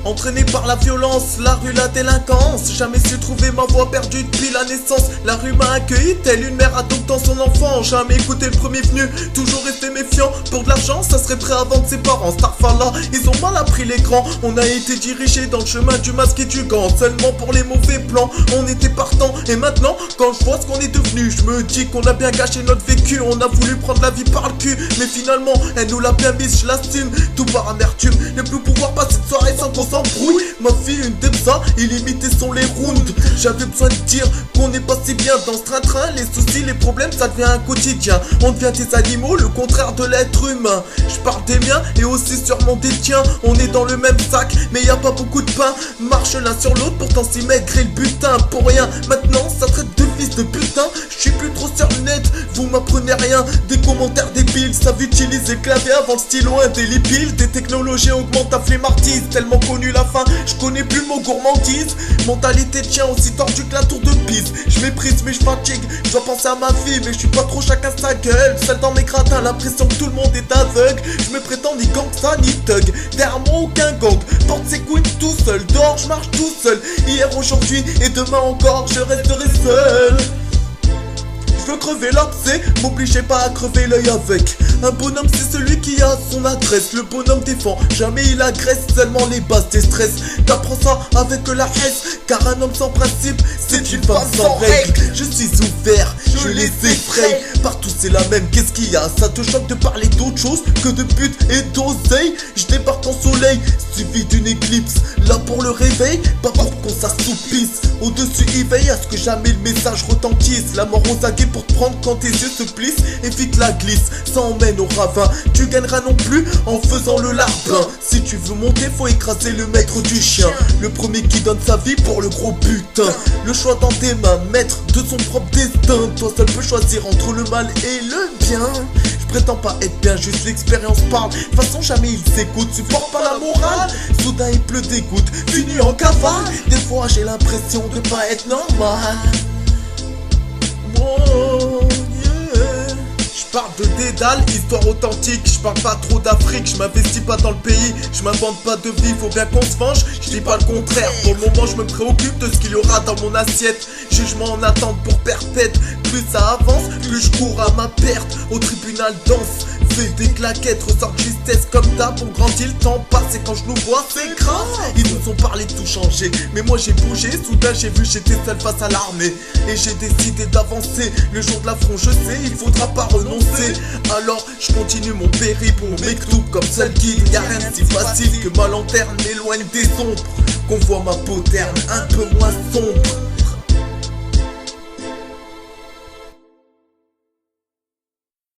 Entraîné par la violence, la rue, la délinquance. Jamais su trouver ma voie perdue depuis la naissance. La rue m'a accueilli telle une mère adoptant son enfant. Jamais écouté le premier venu, toujours resté méfiant. Pour de l'argent, ça serait prêt à vendre ses parents. Starfalla, ils ont mal appris l'écran. On a été dirigé dans le chemin du masque et du gant. Seulement pour les mauvais plans, on était partant. Et maintenant, quand je vois ce qu'on est devenu, je me dis qu'on a bien gâché notre vécu. On a voulu prendre la vie par le cul, mais finalement, elle nous l'a bien mise, je l'astime. Tout par amertume, ne plus pouvoir passer de soirée sans qu'on s'embrouille. Ma fille, une depsa, illimité sont les rounds. J'avais besoin de dire qu'on n'est pas si bien dans ce train-train. Les soucis, les problèmes, ça devient un quotidien. On devient des animaux, le contraire de l'être humain. Je parle des miens et aussi sûrement des tiens. On est dans le même sac, mais y a pas beaucoup de pain. Marche l'un sur l'autre, pourtant si maigrer le butin. Pour rien, maintenant ça traite de fils de putain. Je suis plus trop sur le net, vous m'apprenez rien. Des commentaires débiles, savent utiliser le clavier avant le stylo indélébile. Des technologies augmentent ta flemmardise. Tellement connu la fin, je connais plus le mot gourmandise. Mentalité de chien aussi tordu que la tour de Pise. Je méprise mais je fatigue, je dois penser à ma vie. Mais je suis pas trop chacun sa gueule. Seul dans mes gratins, l'impression que tout le monde est aveugle. Je me prétends ni gangsta ni thug. Derrière moi aucun gang, porte ses couilles tout seul. Dehors je marche tout seul. Hier, aujourd'hui et demain encore, je resterai seul. Je veux crever l'abcès, m'obligez pas à crever l'œil avec. Un bonhomme c'est celui qui a son adresse. Le bonhomme défend, jamais il agresse, seulement les bases des stress. T'apprends ça avec la haisse, car un homme sans principe, c'est une femme sans règles. Je suis ouvert, je les effraie. Partout c'est la même, qu'est-ce qu'il y a? Ça te choque de parler d'autre chose que de pute et d'oseille? Je débarque en soleil, suivi d'une éclipse. Là pour le réveil, pas pour qu'on s'assoupisse. Au-dessus il veille à ce que jamais le message retentisse. La mort aux aguets pour te prendre quand tes yeux se plissent. Évite la glisse, ça emmène au ravin. Tu gagneras non plus en faisant le larbin. Si tu veux monter, faut écraser le maître du chien. Le premier qui donne sa vie pour le gros butin. Le choix dans tes mains, maître de son propre destin. Toi seul peux choisir entre le mal et le bien. Je prétends pas être bien, juste l'expérience parle. De toute façon jamais il s'écoute, supporte pas la morale. Soudain il pleut des gouttes, fini en cavale. Des fois j'ai l'impression de pas être normal. Oh, yeah. Je parle de dédale, histoire authentique. Je parle pas trop d'Afrique, je m'investis pas dans le pays. Je m'invente pas de vie, faut bien qu'on se venge. Je dis pas le contraire, pour le moment je me préoccupe de ce qu'il y aura dans mon assiette. Jugement en attente pour perpète. Plus ça avance, plus je cours à ma perte. Au tribunal danse, fais des claquettes. Ressort de justesse comme d'hab, on grandit, le temps passe. Et quand je nous vois c'est grave. Ils nous ont parlé de tout changer, mais moi j'ai bougé. Soudain j'ai vu j'étais seul face à l'armée. Et j'ai décidé d'avancer. Le jour de l'affront je sais, il faudra pas renoncer. Alors je continue mon périple, mon mektoub comme seul guide. Y'a rien de si facile que ma lanterne m'éloigne des ombres. Qu'on voit ma peau terne un peu moins sombre.